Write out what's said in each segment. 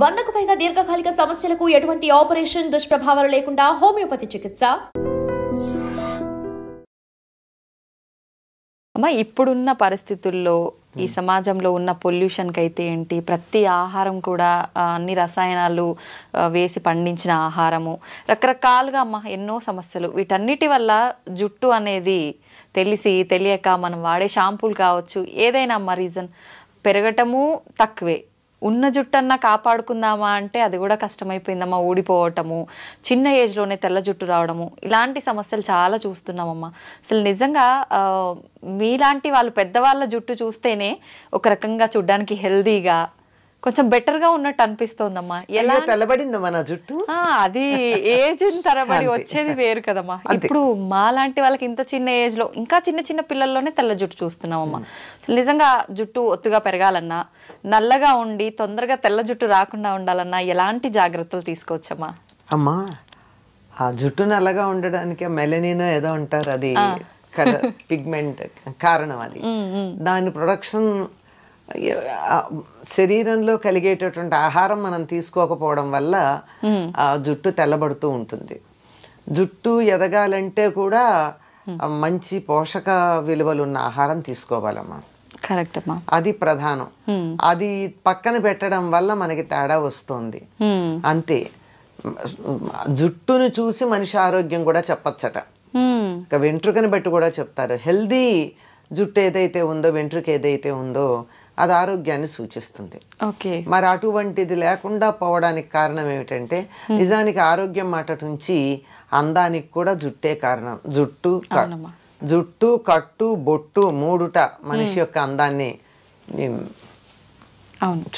100కు పైగా దీర్ఘకాలిక సమస్యలకు ఎటువంటి ఆపరేషన్ దుష్ప్రభావాలు లేకుండా హోమియోపతి చికిత్స. అమ్మ, ఇప్పుడున్న పరిస్థితుల్లో ఈ సమాజంలో ఉన్న పొల్యూషన్కి అయితే ఏంటి, ప్రతి ఆహారం కూడా అన్ని రసాయనాలు వేసి పండించిన ఆహారము, రకరకాలుగా అమ్మ ఎన్నో సమస్యలు. వీటన్నిటి వల్ల జుట్టు అనేది తెలియక మనం వాడే షాంపూలు కావచ్చు, ఏదైనా అమ్మ రీజన్ పెరగటము తక్కువే. ఉన్న జుట్టన్నా కాపాడుకుందామా అంటే అది కూడా కష్టమైపోయిందమ్మా. ఊడిపోవటము, చిన్న ఏజ్లోనే తెల్ల జుట్టు రావడము, ఇలాంటి సమస్యలు చాలా చూస్తున్నామమ్మా. అసలు నిజంగా మీలాంటి వాళ్ళు పెద్దవాళ్ళ జుట్టు చూస్తేనే ఒక రకంగా చూడ్డానికి హెల్దీగా కొంచెం బెటర్గా ఉన్నట్టు అనిపిస్తోందమ్మా. ఎలా తెల్లబడిందమ్మా నా జుట్టు? అది ఏజ్ తరబడి వచ్చేది వేరు కదమ్మా. ఇప్పుడు మా లాంటి వాళ్ళకి ఇంత చిన్న ఏజ్ లో, ఇంకా చిన్న చిన్న పిల్లల్లోనే తెల్ల జుట్టు చూస్తున్నామమ్మా. నిజంగా జుట్టు ఒత్తుగా పెరగాలన్నా, నల్లగా ఉండి తొందరగా తెల్ల జుట్టు రాకుండా ఉండాలన్నా ఎలాంటి జాగ్రత్తలు తీసుకోవచ్చమ్మా? అమ్మా, ఆ జుట్టు నల్లగా ఉండడానికి మెలనిన్ ఏదో అంటారు, అది పిగ్మెంట్ కారణం. అది దాని ప్రొడక్షన్ శరీరంలో కలిగేటటువంటి ఆహారం మనం తీసుకోకపోవడం వల్ల ఆ జుట్టు తెల్లబడుతూ ఉంటుంది. జుట్టు ఎదగాలంటే కూడా మంచి పోషక విలువలు ఉన్న ఆహారం తీసుకోవాలమ్మా. కరెక్ట్ అమ్మా, అది ప్రధానం. అది పక్కన పెట్టడం వల్ల మనకి తేడా వస్తుంది అంతే. జుట్టును చూసి మనిషి ఆరోగ్యం కూడా చెప్పచ్చట. ఇక వెంట్రుకని బట్టి కూడా చెప్తారు. హెల్దీ జుట్టు ఏదైతే ఉందో, వెంట్రుక ఏదైతే ఉందో అది ఆరోగ్యాన్ని సూచిస్తుంది. మరి అటువంటిది లేకుండా పోవడానికి కారణం ఏమిటంటే, నిజానికి ఆరోగ్యం మాట నుంచి అందానికి కూడా జుట్టే కారణం. జుట్టు కట్టు బొట్టు మూడుట మనిషి యొక్క అందాన్ని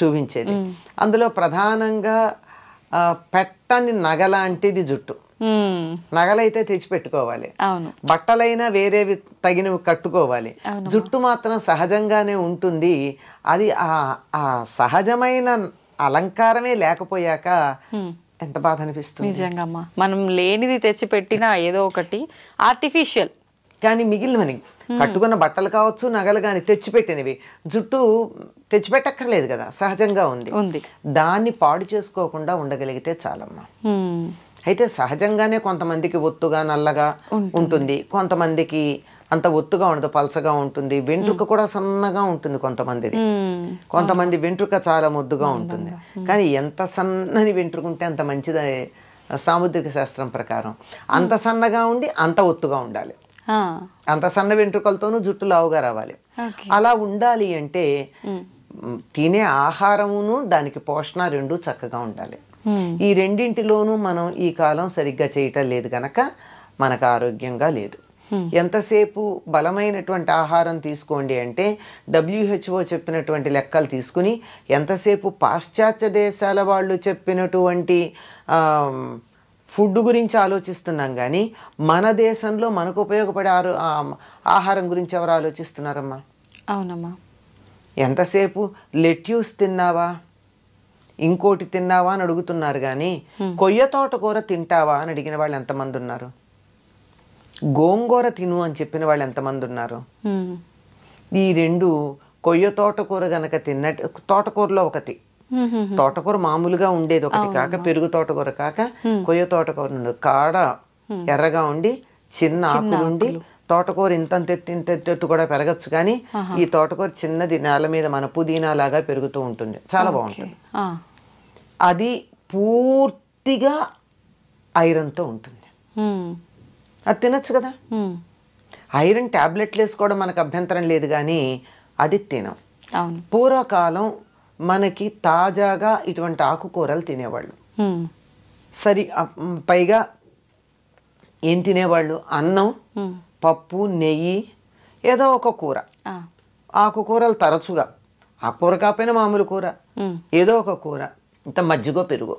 చూపించేది. అందులో ప్రధానంగా పెట్టని నగలాంటిది జుట్టు. నగలైతే తెచ్చిపెట్టుకోవాలి, బట్టలైనా వేరేవి తగినవి కట్టుకోవాలి. జుట్టు మాత్రం సహజంగానే ఉంటుంది. అది ఆ సహజమైన అలంకారమే లేకపోయాక ఎంత బాధ అనిపిస్తుంది. నిజంగా మనం లేనిది తెచ్చిపెట్టినా ఏదో ఒకటి ఆర్టిఫిషియల్. కానీ మిగిలినవని కట్టుకున్న బట్టలు కావచ్చు, నగలు కానీ తెచ్చిపెట్టినవి, జుట్టు తెచ్చిపెట్టక్కర్లేదు కదా, సహజంగా ఉంది. దాన్ని పాడు చేసుకోకుండా ఉండగలిగితే చాలమ్మా. అయితే సహజంగానే కొంతమందికి ఒత్తుగా నల్లగా ఉంటుంది, కొంతమందికి అంత ఒత్తుగా ఉండదు, పలచగా ఉంటుంది. వెంట్రుక కూడా సన్నగా ఉంటుంది కొంతమంది వెంట్రుక చాలా ముద్దుగా ఉంటుంది. కానీ ఎంత సన్నని వెంట్రుక ఉంటే అంత మంచిది సాముద్రిక శాస్త్రం ప్రకారం. అంత సన్నగా ఉండి అంత ఒత్తుగా ఉండాలి. అంత సన్న వెంట్రుకలతోనూ జుట్టు లావుగా రావాలి. అలా ఉండాలి అంటే తినే ఆహారమును దానికి పోషణ రెండు చక్కగా ఉండాలి. ఈ రెండింటిలోనూ మనం ఈ కాలం సరిగ్గా చేయటం లేదు కనుక మనకు ఆరోగ్యంగా లేదు. ఎంతసేపు బలమైనటువంటి ఆహారం తీసుకోండి అంటే WHO చెప్పినటువంటి లెక్కలు తీసుకుని, ఎంతసేపు పాశ్చాత్య దేశాల వాళ్ళు చెప్పినటువంటి ఫుడ్ గురించి ఆలోచిస్తున్నాం కానీ మన దేశంలో మనకు ఉపయోగపడే ఆహారం గురించి ఎవరు ఆలోచిస్తున్నారమ్మా? అవునమ్మా. ఎంతసేపు లెట్యూస్ తిన్నావా, ఇంకోటి తిన్నావా అని అడుగుతున్నారు కానీ కొయ్య తోటకూర తింటావా అని అడిగిన వాళ్ళు ఎంతమంది ఉన్నారు? గోంగూర తిను అని చెప్పిన వాళ్ళు ఎంతమంది ఉన్నారు? ఈ రెండు, కొయ్య తోటకూర గనక తిన్నట్టు, తోటకూరలో ఒకటి, తోటకూర మామూలుగా ఉండేది ఒకటి కాక, పెరుగు తోటకూర కాక కొయ్య తోటకూర నుండి కాడ ఎర్రగా ఉండి చిన్న ఆకులుండి, తోటకూర ఇంతెత్తు కూడా పెరగచ్చు కానీ ఈ తోటకూర చిన్నది నేల మీద మన పుదీనా లాగా పెరుగుతూ ఉంటుంది, చాలా బాగుంటుంది. అది పూర్తిగా ఐరన్తో ఉంటుంది. అది తినచ్చు కదా. ఐరన్ ట్యాబ్లెట్లు వేసుకోవడం మనకు అభ్యంతరం లేదు కానీ అది తినం. పూర్వకాలం మనకి తాజాగా ఇటువంటి ఆకుకూరలు తినేవాళ్ళు. సరి పైగా ఏం తినేవాళ్ళు? అన్నం, పప్పు, నెయ్యి, ఏదో ఒక కూర. ఆకుకూరలు తరచుగా, ఆ కూర కాకపోయినా మామూలు కూర, ఏదో ఒక కూర, ఇంత మజ్జిగో పెరుగు.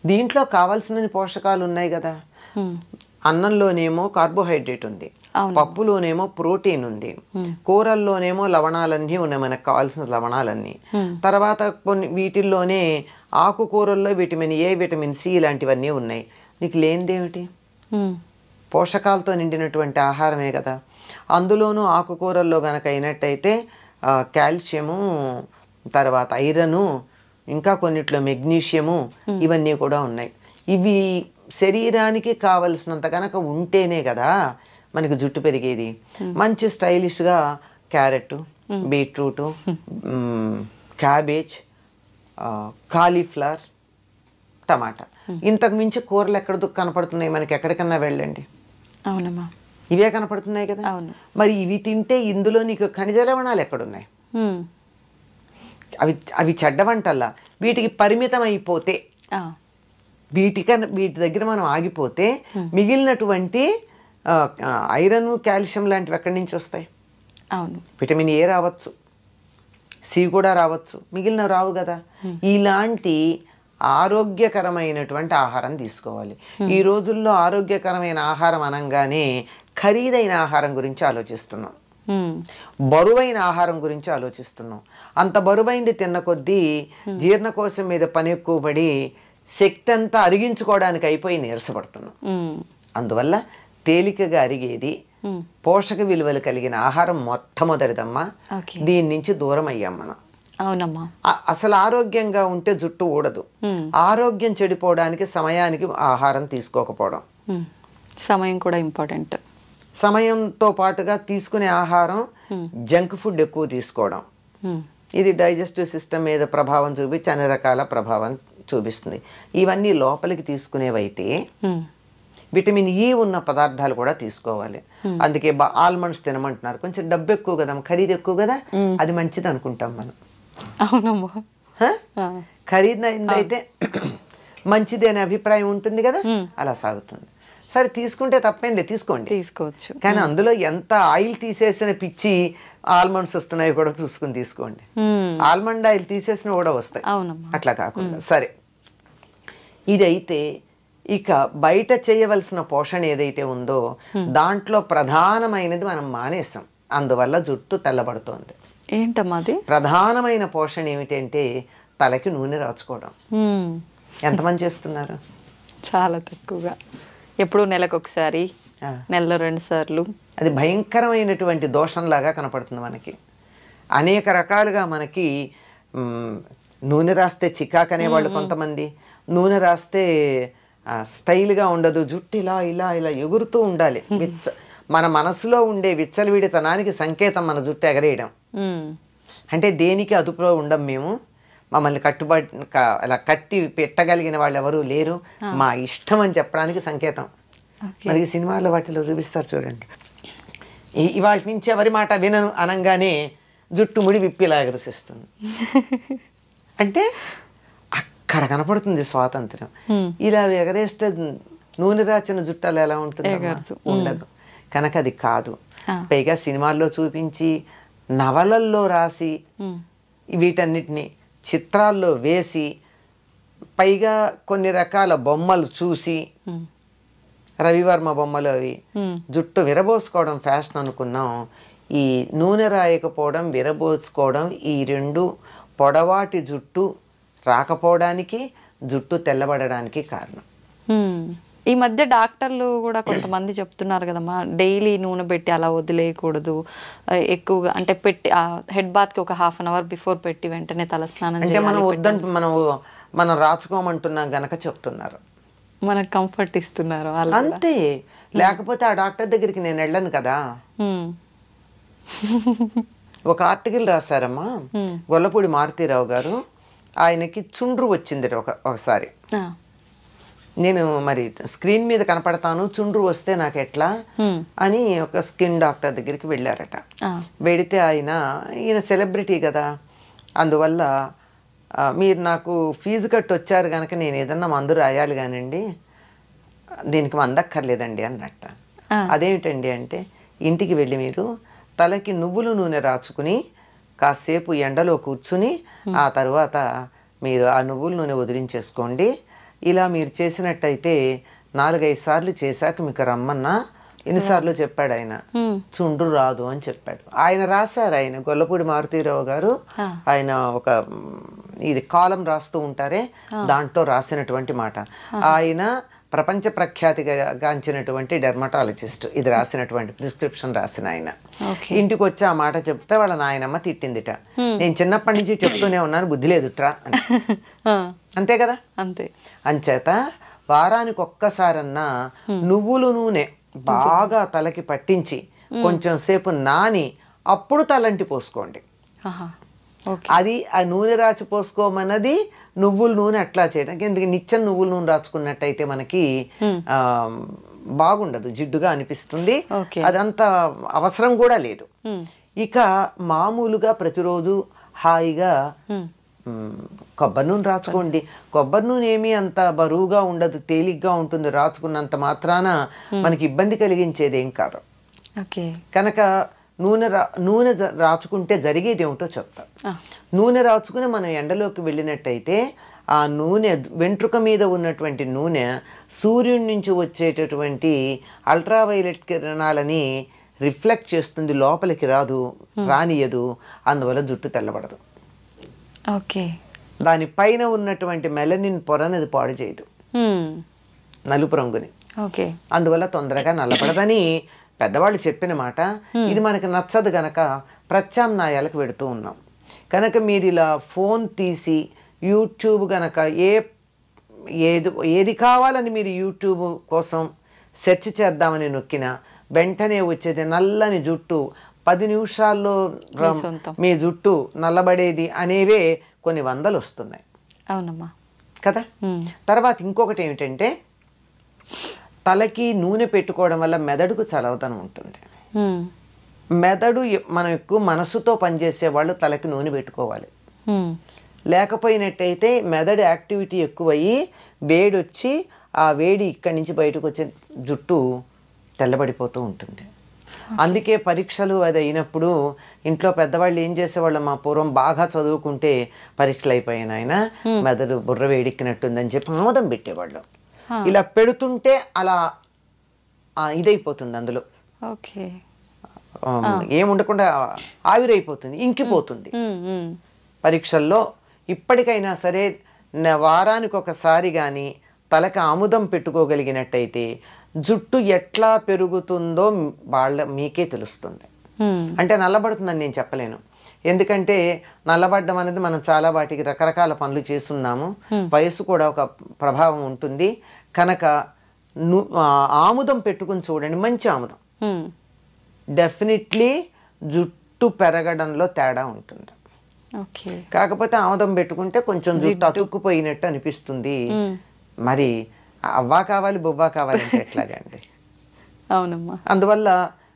దీంట్లో కావాల్సిన పోషకాలు ఉన్నాయి కదా. అన్నంలోనేమో కార్బోహైడ్రేట్ ఉంది, పప్పులోనేమో ప్రోటీన్ ఉంది, కూరల్లోనేమో లవణాలన్నీ ఉన్నాయి, మనకు కావాల్సిన లవణాలన్నీ. తర్వాత కొన్ని వీటిల్లోనే ఆకుకూరల్లో విటమిన్ ఏ, విటమిన్ సి ఇలాంటివన్నీ ఉన్నాయి. నీకు లేనిదేమిటి? పోషకాలతో నిండినటువంటి ఆహారమే కదా. అందులోనూ ఆకుకూరల్లో గనక అయినట్టయితే కాల్షియము, తర్వాత ఐరను, ఇంకా కొన్నిట్లో మెగ్నీషియము, ఇవన్నీ కూడా ఉన్నాయి. ఇవి శరీరానికి కావలసినంత కనుక ఉంటేనే కదా మనకి జుట్టు పెరిగేది. మంచి స్టైలిష్గా క్యారెట్, బీట్రూటు, క్యాబేజ్, కాలీఫ్లవర్, టమాటా, ఇంతకు మించి కూరలు ఎక్కడ కనపడుతున్నాయి మనకి? ఎక్కడికన్నా వెళ్ళండి, అవునమ్మా, ఇవే కనపడుతున్నాయి కదా. మరి ఇవి తింటే ఇందులో నీకు ఖనిజ లవణాలు ఎక్కడున్నాయి? అవి చెడ్డ వంటల్లా. వీటికి పరిమితం అయిపోతే, వీటి దగ్గర మనం ఆగిపోతే మిగిలినటువంటి ఐరన్, కాల్షియం లాంటివి ఎక్కడి నుంచి వస్తాయి? అవును, విటమిన్ ఏ రావచ్చు, సి కూడా రావచ్చు, మిగిలినవి రావు కదా. ఇలాంటి ఆరోగ్యకరమైనటువంటి ఆహారం తీసుకోవాలి. ఈ రోజుల్లో ఆరోగ్యకరమైన ఆహారం అనగానే ఖరీదైన ఆహారం గురించి ఆలోచిస్తున్నాం, బరువైన ఆహారం గురించి ఆలోచిస్తున్నాం. అంత బరువైంది తిన్న కొద్దీ జీర్ణకోశం మీద పని ఎక్కువ పడి శక్తి అంతా అరిగించుకోవడానికి అయిపోయి నీరసపడుతున్నాం. అందువల్ల తేలికగా అరిగేది, పోషక విలువలు కలిగిన ఆహారం మొట్టమొదటిదమ్మా. దీని నుంచి దూరం అయ్యాం మనం. అవునమ్మా. అసలు ఆరోగ్యంగా ఉంటే జుట్టు ఊడదు. ఆరోగ్యం చెడిపోవడానికి సమయానికి ఆహారం తీసుకోకపోవడం, సమయం కూడా ఇంపార్టెంట్. సమయంతో పాటుగా తీసుకునే ఆహారం జంక్ ఫుడ్ ఎక్కువ తీసుకోవడం, ఇది డైజెస్టివ్ సిస్టమ్ మీద ప్రభావం చూపించి అన్ని రకాల ప్రభావం చూపిస్తుంది. ఇవన్నీ లోపలికి తీసుకునేవైతే విటమిన్ ఈ ఉన్న పదార్థాలు కూడా తీసుకోవాలి. అందుకే ఆల్మండ్స్ తినమంటున్నారు. కొంచెం డబ్బు ఎక్కువ కదా, ఖరీదు ఎక్కువ కదా, అది మంచిది అనుకుంటాం మనం. అవునమ్మా, ఖరీదైతే మంచిది అనే అభిప్రాయం ఉంటుంది కదా, అలా సాగుతుంది. సరే, తీసుకుంటే తప్పేంది, తీసుకోవచ్చు. కానీ అందులో ఎంత ఆయిల్ తీసేసిన పిచ్చి ఆల్మండ్స్ వస్తున్నాయి కూడా చూసుకుని తీసుకోండి. ఆల్మండ్ ఆయిల్ తీసేసిన కూడా వస్తాయి, అట్లా కాకుండా. సరే, ఇదైతే ఇక బయట చేయవలసిన పోషణ ఏదైతే ఉందో దాంట్లో ప్రధానమైనది మనం మానేసాం. అందువల్ల జుట్టు తెల్లబడుతోంది. ఏంటమ్మా అది? ప్రధానమైన పోషణ ఏమిటంటే తలకి నూనె రాచుకోవడం. ఎంతమంది చేస్తున్నారు? చాలా తక్కువగా. ఎప్పుడు నెలకు ఒకసారి, నెలలో 2 సార్లు. అది భయంకరమైనటువంటి దోషంలాగా కనపడుతుంది మనకి. అనేక రకాలుగా మనకి నూనె రాస్తే చికాకు అనేవాళ్ళు కొంతమంది, నూనె రాస్తే స్టైల్గా ఉండదు, జుట్టు ఇలా ఇలా ఇలా ఎగురుతూ ఉండాలి. మన మనసులో ఉండే విచ్చలవిడితనానికి సంకేతం మన జుట్టు ఎగరేయడం. అంటే దేనికి అదుపులో ఉండం మేము, మమ్మల్ని అలా కట్టి పెట్టగలిగిన వాళ్ళు ఎవరూ లేరు, మా ఇష్టం అని చెప్పడానికి సంకేతం. మనకి సినిమాల్లో వాటిలో చూపిస్తారు చూడండి, ఇవాళ నుంచి ఎవరి మాట వినను అనగానే జుట్టు ముడి విప్పిలా ఎగరసిస్తుంది. అంటే అక్కడ కనపడుతుంది స్వాతంత్రం. ఇలా ఎగరేస్తే నూనె రాచిన జుట్టాలు ఎలా ఉంటుంది? ఉండదు. కనుక అది కాదు. పైగా సినిమాల్లో చూపించి, నవలల్లో రాసి, వీటన్నిటిని చిత్రాల్లో వేసి, పైగా కొన్ని రకాల బొమ్మలు చూసి, రవివర్మ బొమ్మలు అవి, జుట్టు విరబోసుకోవడం ఫ్యాషన్ అనుకున్నాం. ఈ నూనె రాయకపోవడం, విరబోసుకోవడం, ఈ రెండు పొడవాటి జుట్టు రాకపోవడానికి, జుట్టు తెల్లబడడానికి కారణం. ఈ మధ్య డాక్టర్లు కూడా కొంతమంది చెప్తున్నారు కదమ్మా, డైలీ నూనె పెట్టి అలా వదిలేయకూడదు, ఎక్కువగా అంటే పెట్టి హెడ్ బాత్కి ఒక 1/2 అవర్ బిఫోర్ పెట్టి వెంటనే తలస్నానం అంటే మనం వద్దంటే మనం రాచుకోమంటున్నాం గనక చెప్తున్నారు, మనకు కంఫర్ట్ ఇస్తున్నారు అంతే. లేకపోతే ఆ డాక్టర్ దగ్గరికి నేను వెళ్ళను కదా. ఒక ఆర్టికల్ రాశారమ్మా గొల్లపూడి మారుతీరావు గారు, ఆయనకి చుండ్రు వచ్చింది ఒకసారి. నేను మరి స్క్రీన్ మీద కనపడతాను, చుండ్రు వస్తే నాకు ఎట్లా అని ఒక స్కిన్ డాక్టర్ దగ్గరికి వెళ్ళారట. వెడితే ఈయన సెలబ్రిటీ కదా, అందువల్ల మీరు నాకు ఫీజు కట్టి వచ్చారు కనుక నేను ఏదన్నా మందు రాయాలి కానండి, దీనికి మందక్కర్లేదండి అన్నట్ట. అదేమిటండి అంటే, ఇంటికి వెళ్ళి మీరు తలకి నువ్వుల నూనె రాచుకుని కాసేపు ఎండలో కూర్చుని ఆ తర్వాత మీరు ఆ నువ్వుల నూనె వదిలించేసుకోండి. ఇలా మీరు చేసినట్టయితే 4-5 సార్లు చేశాక మీకు రమ్మన్నా, ఎన్నిసార్లు చెప్పాడు ఆయన, చుండ్రు రాదు అని చెప్పాడు. ఆయన రాశారు, ఆయన గొల్లపూడి మారుతీరావు గారు, ఆయన ఒక ఇది కాలం రాస్తూ ఉంటారే, దాంట్లో రాసినటువంటి మాట. ఆయన ప్రపంచ ప్రఖ్యాతిగాంచినటువంటి డెర్మటాలజిస్ట్ ఇది రాసినటువంటి ప్రిస్క్రిప్షన్ రాసిన ఆయన. ఇంటికి వచ్చి ఆ మాట చెప్తే వాళ్ళ నాయనమ్మ తిట్టిందిట, నేను చిన్నప్పటి నుంచి చెప్తూనే ఉన్నాను బుద్ధి లేదుట్రా అని. అంతే కదా, అంతే. అంచేత వారానికి ఒక్కసారన్నా నువ్వుల నూనె బాగా తలకి పట్టించి కొంచెం సేపు నాని అప్పుడు తలంటి పోసుకోండి. అది ఆ నూనె రాచి పోసుకోమన్నది నువ్వుల నూనె అట్లా చేయడానికి. ఎందుకంటే నిత్యం నువ్వుల నూనె రాచుకున్నట్టయితే మనకి బాగుండదు, జిడ్డుగా అనిపిస్తుంది, అదంత అవసరం కూడా లేదు. ఇక మామూలుగా ప్రతిరోజు హాయిగా కొబ్బరి నూనె రాచుకోండి. కొబ్బరి నూనె ఏమీ అంత బరువుగా ఉండదు, తేలిగ్గా ఉంటుంది. రాచుకున్నంత మాత్రాన మనకి ఇబ్బంది కలిగించేదేం కాదు. కనుక నూనె రాచుకుంటే జరిగేది ఏమిటో చెప్తా. నూనె రాచుకుని మనం ఎండలోకి వెళ్ళినట్టయితే ఆ నూనె వెంట్రుక మీద ఉన్నటువంటి నూనె సూర్యుడి నుంచి వచ్చేటటువంటి అల్ట్రావైలెట్ కిరణాలని రిఫ్లెక్ట్ చేస్తుంది, లోపలికి రానియదు. అందువల్ల జుట్టు తెల్లబడదు. దానిపైన ఉన్నటువంటి మెలనిన్ పొరనది పాడు చేయదు, నలుపు రంగుని. అందువల్ల తొందరగా నల్లబడదని పెద్దవాళ్ళు చెప్పిన మాట. ఇది మనకి నచ్చదు గనక ప్రత్యామ్నాయాలకు పెడుతూ ఉన్నాం. కనుక మీరు ఇలా ఫోన్ తీసి యూట్యూబ్ గనక ఏది కావాలని మీరు యూట్యూబ్ కోసం సెర్చ్ చేద్దామని నొక్కిన వెంటనే వచ్చేది నల్లని జుట్టు, 10 నిమిషాల్లో మీ జుట్టు నల్లబడేది అనేవే కొన్ని వందలు వస్తున్నాయి. అవునమ్మా కదా. తర్వాత ఇంకొకటి ఏమిటంటే, తలకి నూనె పెట్టుకోవడం వల్ల మెదడుకు చలవదనం ఉంటుంది. మెదడు మనం ఎక్కువ మనసుతో పనిచేసే వాళ్ళు తలకి నూనె పెట్టుకోవాలి. లేకపోయినట్టయితే మెదడు యాక్టివిటీ ఎక్కువయ్యి వేడి వచ్చి ఆ వేడి ఇక్కడి నుంచి బయటకు వచ్చే జుట్టు తెల్లబడిపోతూ ఉంటుంది. అందుకే పరీక్షలు అది అయినప్పుడు ఇంట్లో పెద్దవాళ్ళు ఏం చేసేవాళ్ళు, మా పూర్వం బాగా చదువుకుంటే పరీక్షలు అయిపోయాను ఆయన మెదడు బుర్ర వేడెక్కినట్టుందని చెప్పి ఆమోదం పెట్టేవాళ్ళు. ఇలా పెడుతుంటే అలా ఇదైపోతుంది, అందులో ఏముండకుండా ఆవిరైపోతుంది, ఇంకిపోతుంది. పరీక్షల్లో ఇప్పటికైనా సరే వారానికి ఒకసారి కానీ తలకి ఆముదం పెట్టుకోగలిగినట్టయితే జుట్టు ఎట్లా పెరుగుతుందో మీకే తెలుస్తుంది. అంటే నల్లబడుతుందని నేను చెప్పలేను, ఎందుకంటే నల్లబడ్డం అనేది మనం చాలా వాటికి రకరకాల పనులు చేస్తున్నాము, వయసు కూడా ఒక ప్రభావం ఉంటుంది. కనుక ఆముదం పెట్టుకుని చూడండి, మంచి ఆముదం, డెఫినెట్లీ జుట్టు పెరగడంలో తేడా ఉంటుంది. కాకపోతే ఆముదం పెట్టుకుంటే కొంచెం జుట్టు అతుక్కుపోయినట్టు అనిపిస్తుంది. మరి అవ్వా కావాలి బొవ్వా కావాలంటే ఎట్లాగండి. అవునమ్మా. అందువల్ల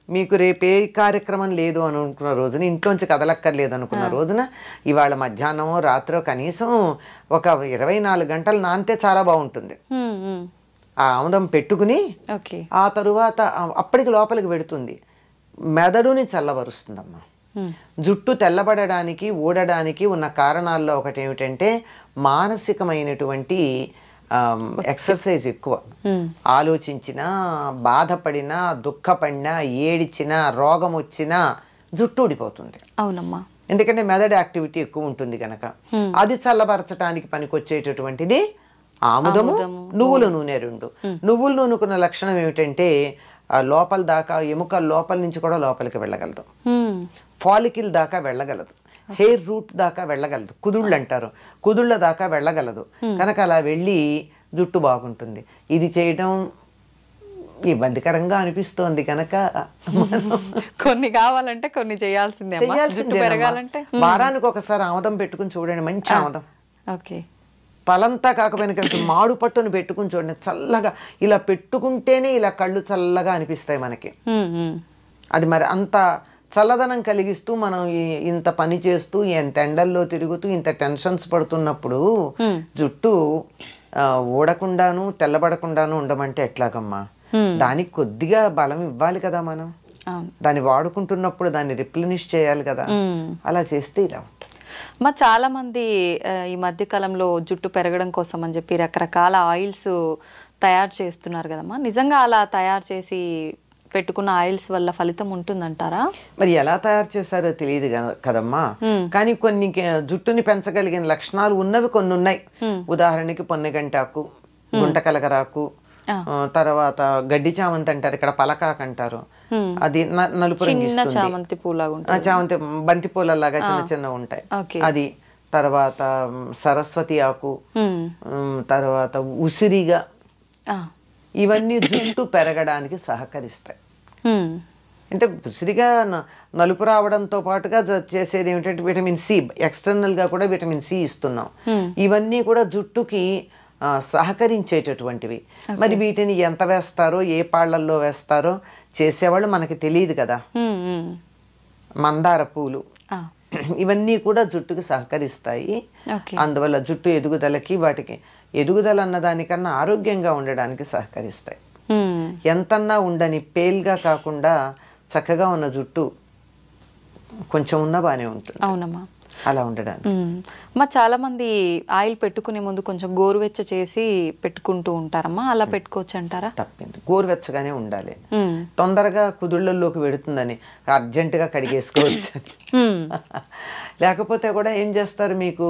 మీకు రేపు ఏ కార్యక్రమం లేదు అని అనుకున్న రోజున, ఇంట్లోంచి కదలక్కర్లేదు అనుకున్న రోజున ఇవాళ మధ్యాహ్నమో రాత్రో కనీసం ఒక 24 గంటలు నానితే చాలా బాగుంటుంది. ఆ ఆముదం పెట్టుకుని ఆ తరువాత అప్పటికి లోపలికి పెడుతుంది, మెదడుని చల్లబరుస్తుందమ్మా. జుట్టు తెల్లబడడానికి ఊడడానికి ఉన్న కారణాల్లో ఒకటి ఏమిటంటే మానసికమైనటువంటి ఎక్సర్సైజ్ ఎక్కువ. ఆలోచించినా, బాధపడినా, దుఃఖపడినా, ఏడిచినా, రోగం వచ్చినా జుట్టు ఊడిపోతుంది. అవునమ్మా. ఎందుకంటే మెదడు యాక్టివిటీ ఎక్కువ ఉంటుంది కనుక. అది చల్లబరచడానికి పనికొచ్చేటటువంటిది ఆముదము, నువ్వుల నూనె. రెండు నువ్వుల నూనెకున్న లక్షణం ఏమిటంటే లోపల దాకా, ఎముకల లోపల నుంచి కూడా లోపలికి వెళ్ళగలదు, ఫాలికిల్ దాకా వెళ్ళగలదు, హెయిర్ రూట్ దాకా వెళ్ళగలదు, కుదుళ్ళు అంటారు, కుదుళ్ళ దాకా వెళ్ళగలదు. కనుక అలా వెళ్ళి జుట్టు బాగుంటుంది. ఇది చేయడం ఇబ్బందికరంగా అనిపిస్తోంది కనుక కొన్ని కావాలంటే కొన్ని చేయాల్సిందే. వారానికి ఒకసారి ఆముదం పెట్టుకుని చూడండి, మంచి ఆముదం. తలంతా కాకపోయినా కలిసి మాడు పట్టును పెట్టుకుని చూడండి, చల్లగా. ఇలా పెట్టుకుంటేనే ఇలా కళ్ళు చల్లగా అనిపిస్తాయి మనకి. అది మరి అంత చల్లదనం కలిగిస్తూ మనం ఇంత పని చేస్తూ, ఎంత ఎండల్లో తిరుగుతూ, ఇంత టెన్షన్స్ పడుతున్నప్పుడు జుట్టు ఊడకుండాను తెల్లబడకుండాను ఉండమంటే ఎట్లాగమ్మా? దానికి కొద్దిగా బలం ఇవ్వాలి కదా మనం. దాన్ని వాడుకుంటున్నప్పుడు దాన్ని రిప్లెనిష్ చేయాలి కదా. అలా చేస్తే ఇలా ఉంటుంది. చాలా మంది ఈ మధ్య కాలంలో జుట్టు పెరగడం కోసం అని చెప్పి రకరకాల ఆయిల్స్ తయారు చేస్తున్నారు కదమ్మా. నిజంగా అలా తయారు చేసి పెట్టుకున్న ఆయిల్స్ వల్ల ఫలితం ఉంటుందంటారా? మరి ఎలా తయారు చేస్తారో తెలియదు కదమ్మా. కానీ కొన్ని జుట్టుని పెంచగలిగిన లక్షణాలు ఉన్నవి కొన్ని ఉన్నాయి. ఉదాహరణకి పొన్నగంటాకు, గుంటకలగరాకు, తర్వాత గడ్డి చామంతి అంటారు, ఇక్కడ పలకాకు అంటారు, అది నలుపు రంగు ఇస్తుంది. చామంతి పూలాగా ఉంటుంది. చామంతి బంతి పూలలాగా చిన్న చిన్న ఉంటాయి అది. తర్వాత సరస్వతి ఆకు, తర్వాత ఉసిరిగా, ఇవన్నీ జుట్టు పెరగడానికి సహకరిస్తాయి. అంటే ఉసిరిగా నలుపు రావడంతో పాటుగా చేసేది ఏమిటంటే విటమిన్ సి, ఎక్స్టర్నల్ గా కూడా విటమిన్ సి ఇస్తున్నాం. ఇవన్నీ కూడా జుట్టుకి సహకరించేటటువంటివి. మరి వీటిని ఎంత వేస్తారో, ఏ పాళ్లల్లో వేస్తారో చేసేవాళ్ళు మనకి తెలియదు కదా. మందార పూలు ఇవన్నీ కూడా జుట్టుకి సహకరిస్తాయి. అందువల్ల జుట్టు ఎదుగుదలకి, వాటికి ఎదుగుదల అన్నదానికన్నా ఆరోగ్యంగా ఉండడానికి సహకరిస్తాయి. ఎంతన్నా ఉండని పేల్గా కాకుండా చక్కగా ఉన్న జుట్టు కొంచెం ఉన్నా బానే ఉంటుంది. అవునమ్మా, అలా ఉండడానికి. మా చాలా మంది ఆయిల్ పెట్టుకునే ముందు కొంచెం గోరువెచ్చ చేసి పెట్టుకుంటూ ఉంటారమ్మా, అలా పెట్టుకోవచ్చు అంటారా? తప్పింది, గోరువెచ్చగానే ఉండాలి. తొందరగా కుదుళ్ళల్లోకి వెడుతుందని అర్జెంటుగా కడిగేసుకోవచ్చు. లేకపోతే కూడా ఏం చేస్తారు, మీకు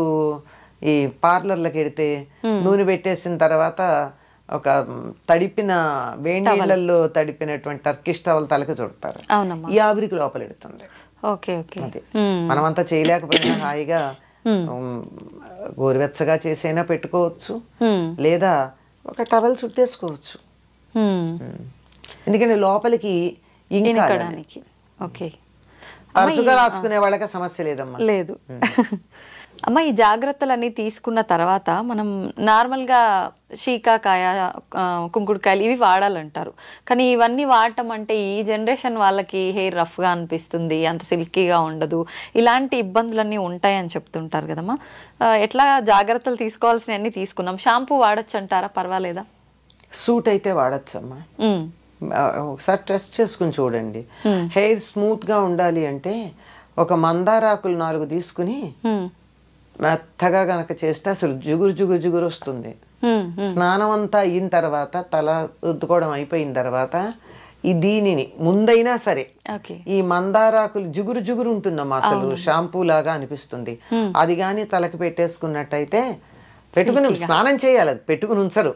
ఈ పార్లర్లకు వెడితే నూనె పెట్టేసిన తర్వాత ఒక తడిపిన వేడి నీళ్ళల్లో తడిపినటువంటి టర్కిష్ టవల్ తలకి చుడతారు. ఈ ఆవిరికి లోపల ఎడుతుంది. అదే మనమంతా చేయలేకపోయినా హాయిగా గోరువెచ్చగా చేసైనా పెట్టుకోవచ్చు, లేదా ఒక టవల్ చుట్టేసుకోవచ్చు. ఎందుకంటే లోపలికి ఇంకడానికి తరచుగా రాసుకునే వాళ్ళకి సమస్య లేదమ్మా. లేదు అమ్మ. ఈ జాగ్రత్తలన్నీ తీసుకున్న తర్వాత మనం నార్మల్గా శీకాకాయ, కుంకుడుకాయలు ఇవి వాడాలంటారు. కానీ ఇవన్నీ వాడటం అంటే ఈ జనరేషన్ వాళ్ళకి హెయిర్ రఫ్గా అనిపిస్తుంది, అంత సిల్కీగా ఉండదు, ఇలాంటి ఇబ్బందులన్నీ ఉంటాయని చెప్తుంటారు కదమ్మా. ఎట్లా జాగ్రత్తలు తీసుకోవాల్సినవన్నీ తీసుకున్నాం. షాంపూ వాడచ్చు అంటారా? పర్వాలేదా? సూట్ అయితే వాడచ్చమ్మా. ఒకసారి టెస్ట్ చేసుకుని చూడండి. హెయిర్ స్మూత్గా ఉండాలి అంటే ఒక మందారాకులు 4 తీసుకుని మెత్తగా గనక చేస్తే అసలు జిగురు జిగురు జిగురు వస్తుంది. స్నానం అంతా అయిన తర్వాత, తల రుద్దుకోవడం అయిపోయిన తర్వాత దీనిని ముందైనా సరే ఈ మందారాకులు జిగురు జిగురు ఉంటుందమ్మా, అసలు షాంపూ లాగా అనిపిస్తుంది. అది కానీ తలకి పెట్టేసుకున్నట్టయితే, పెట్టుకుని స్నానం చేయాలి, అది పెట్టుకుని ఉంచరు.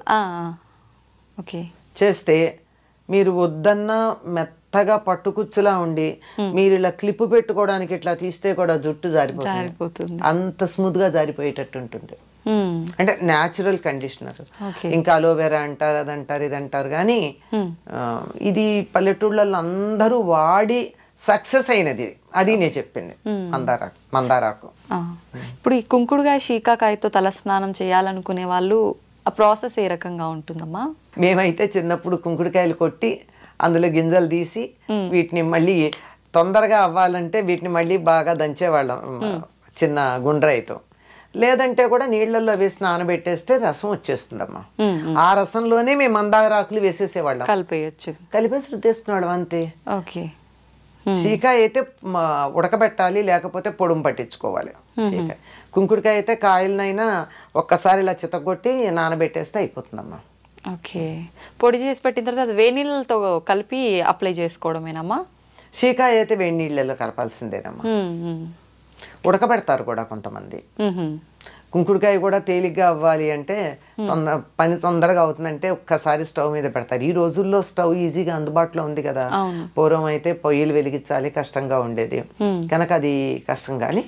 చేస్తే మీరు వద్దన్నా మెత్తగా పట్టుకుచ్చులా ఉండి మీరు ఇలా క్లిప్ పెట్టుకోవడానికి ఇట్లా తీస్తే కూడా జుట్టు జారిపోతుంది. అంత స్మూత్ గా జారిపోయేటట్టు ఉంటుంది. అంటే న్యాచురల్ కండిషనర్. ఇంకా అలోవెరా అంటారు, అదంటారు, ఇదంటారు. కానీ ఇది పల్లెటూళ్ళల్లో అందరూ వాడి సక్సెస్ అయినది. అది నేను చెప్పింది మందారాకు. ఇప్పుడు ఈ కుంకుడుకాయ, శీకాకాయతో తలస్నానం చేయాలనుకునే వాళ్ళు ఆ ప్రాసెస్ ఏ రకంగా ఉంటుందమ్మా? మేమైతే చిన్నప్పుడు కుంకుడుకాయలు కొట్టి అందులో గింజలు తీసి వీటిని మళ్ళీ తొందరగా అవ్వాలంటే వీటిని మళ్ళీ బాగా దంచేవాళ్ళం చిన్న గుండ్రాయితో. లేదంటే కూడా నీళ్లలో వేసి నానబెట్టేస్తే రసం వచ్చేస్తుందమ్మా. ఆ రసంలోనే మేము మందారాకులు వేసేసేవాళ్ళం. కలిపేసి రుద్దేసుకునేవాళ్ళం అంతే. శీకాయ అయితే ఉడకబెట్టాలి, లేకపోతే పొడుము పట్టించుకోవాలి. శీకాయ, కుంకుడుకాయ అయితే కాయలనైనా ఒక్కసారి ఇలా చితగొట్టి నానబెట్టేస్తే అయిపోతుందమ్మా. పొడి చేసి పెట్టిన తర్వాత అది వేడి నీళ్ళతో కలిపి అప్లై చేసుకోవడమేనమ్మా? శీకాయ అయితే వేడి నీళ్ళలో కలపాల్సిందేనమ్మా. ఉడకబెడతారు కూడా కొంతమంది. కుంకుడుకాయ కూడా తేలిగ్గా అవ్వాలి అంటే, పని తొందరగా అవుతుందంటే ఒక్కసారి స్టవ్ మీద పెడతారు. ఈ రోజుల్లో స్టవ్ ఈజీగా అందుబాటులో ఉంది కదా. పూర్వం అయితే పొయ్యిలు వెలిగించాలి, కష్టంగా ఉండేది కనుక అది కష్టం. కానీ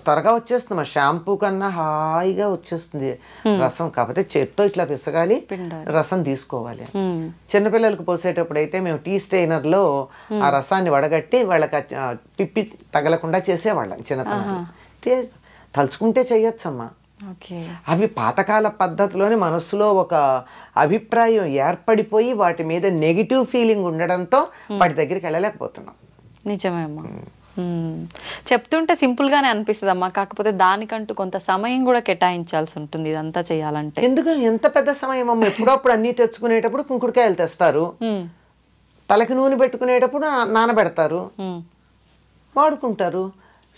త్వరగా వచ్చేస్తుంది. మా షాంపూ కన్నా హాయిగా వచ్చేస్తుంది రసం. కాకపోతే చేత్తో ఇట్లా పిసగాలి, రసం తీసుకోవాలి. చిన్నపిల్లలకు పోసేటప్పుడు అయితే మేము టీ స్టెయినర్ లో ఆ రసాన్ని వడగట్టి వాళ్ళకి పిప్పి తగలకుండా చేసేవాళ్ళం చిన్నతనంలో. తలుచుకుంటే చెయ్యొచ్చమ్మా. అవి పాతకాల పద్ధతిలోని మనస్సులో ఒక అభిప్రాయం ఏర్పడిపోయి వాటి మీద నెగిటివ్ ఫీలింగ్ ఉండడంతో వాటి దగ్గరికి వెళ్ళలేకపోతున్నాం. నిజమే అమ్మా. చెప్తుంటే సింపుల్ గానే అనిపిస్తుంది అమ్మా, కాకపోతే దానికంటూ కొంత సమయం కూడా కేటాయించాల్సి ఉంటుంది ఇదంతా చేయాలంటే. ఎందుకు ఎంత పెద్ద సమయం అమ్మ? ఎప్పుడప్పుడు అన్ని తెచ్చుకునేటప్పుడు కుంకుడుకాయలు తెస్తారు, తలకి నూనె పెట్టుకునేటప్పుడు నానబెడతారు, వాడుకుంటారు.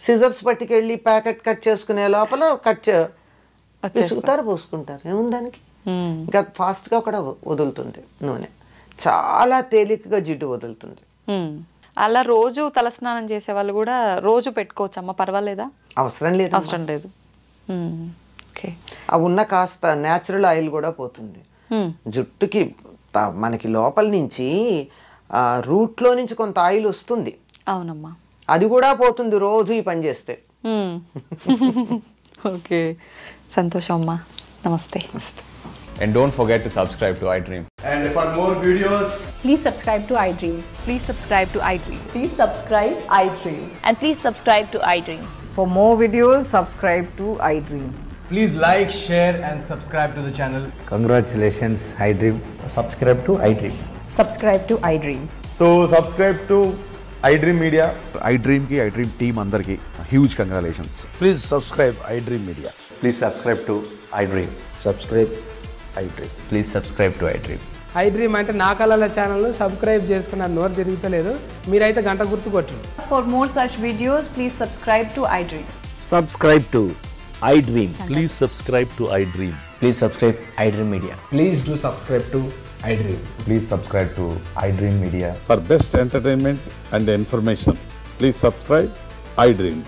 సిజర్స్ పట్టుకెళ్ళి ప్యాకెట్ కట్ చేసుకునే లోపల విసుగుతారు, పోసుకుంటారు. ఏముందానికి? ఇంకా ఫాస్ట్ గా కూడా వదులుతుంది నూనె, చాలా తేలికగా జిడ్డు వదులుతుంది. అలా రోజు తలస్నానం చేసే వాళ్ళు కూడా రోజు పెట్టుకోవచ్చు అమ్మ, పర్వాలేదా? అవసరం లేదు. అవసరం లేదు. ఆ ఉన్న కాస్త న్యాచురల్ ఆయిల్ కూడా పోతుంది. జుట్టుకి మనకి లోపల నుంచి రూట్లో నుంచి కొంత ఆయిల్ వస్తుంది. అవునమ్మా. అది కూడా పోతుంది రోజు ఈ పని చేస్తే. ఓకే, సంతోషం అమ్మా. నమస్తే. And don't forget to subscribe to iDream. And for more videos, please subscribe to iDream. Please subscribe to iDream. Please subscribe iDream. And please subscribe to iDream. For more videos, subscribe to iDream. please like, share and subscribe to the channel. Congratulations, iDream. Subscribe to iDream. Subscribe to iDream. So subscribe to iDream Media. iDream ki iDream team andarki huge congratulations. Please subscribe iDream Media. Please subscribe to iDream. Subscribe iDream. Please subscribe to iDream. iDream అంటే నా కళల ఛానల్ను subscribe చేసుకున్న నోరు తిరుగుతలేదు, మీరైతే గంట గుర్తు కొట్టండి. For more such videos, please subscribe to iDream. Subscribe to iDream. Please subscribe to iDream. Please subscribe iDream Media. Please do subscribe to iDream. Please subscribe to iDream Media. For best entertainment and information, please subscribe iDream.